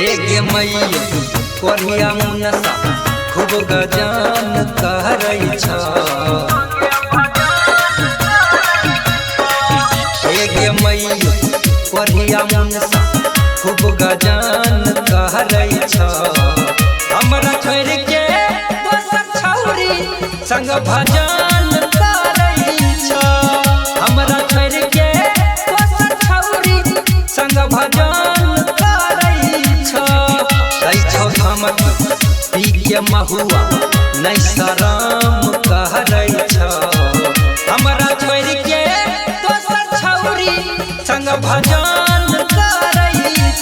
गे मैया कोरिया मुनसा खूब गजान कहरै छ। गे मैया कोरिया मुनसा खूब गजान कहरै छ। हमरा छोड़ के दोसर छौरी संग भजन करै छ। हमरा छोड़ के दोसर छौरी संग भजन करै छ। दै छौ धमकी पी के महुआ नै शरम कहरै छ। हमरा छोड़ के दोसर छौरी संग भजन करै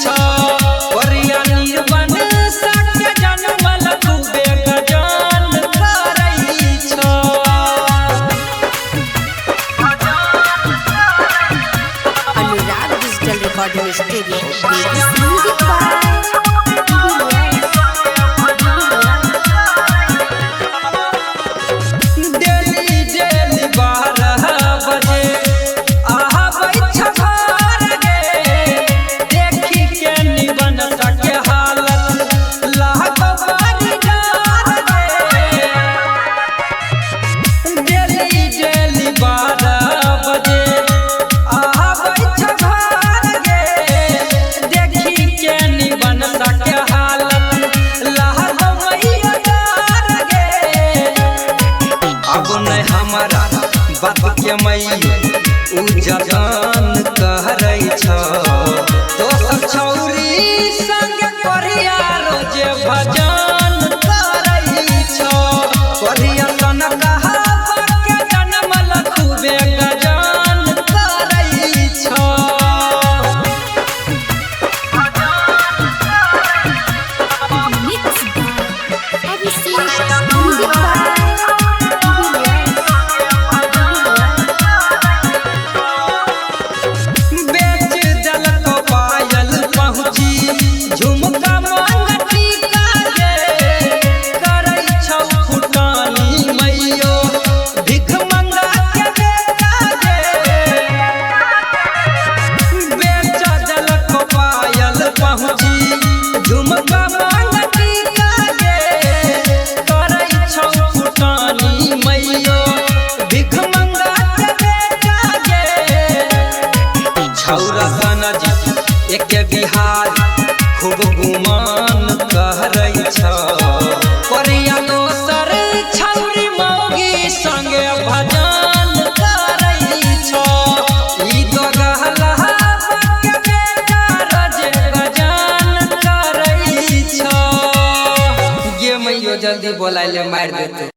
छ। कोरिया निर्बन सत्य जनमल खूबे गजान करै छ। Anurag digital recording studio music by बाप के मैया उ जतन कहरै छ। दोसर छौरी संग कोरिया रोज भजन करै छ। कोरिया सन कहावा के जनमल खूबे गजान करै छ। Mix by Abhishek music by एक बिहार खूब गुमान कहरै छ। कोरिया दोसर छौरी मौगी संगे भजन करै छ। ई दो गहला के बेटा रज गजान करै छ। गे मैयो जल्दी बोलाइले मार देते।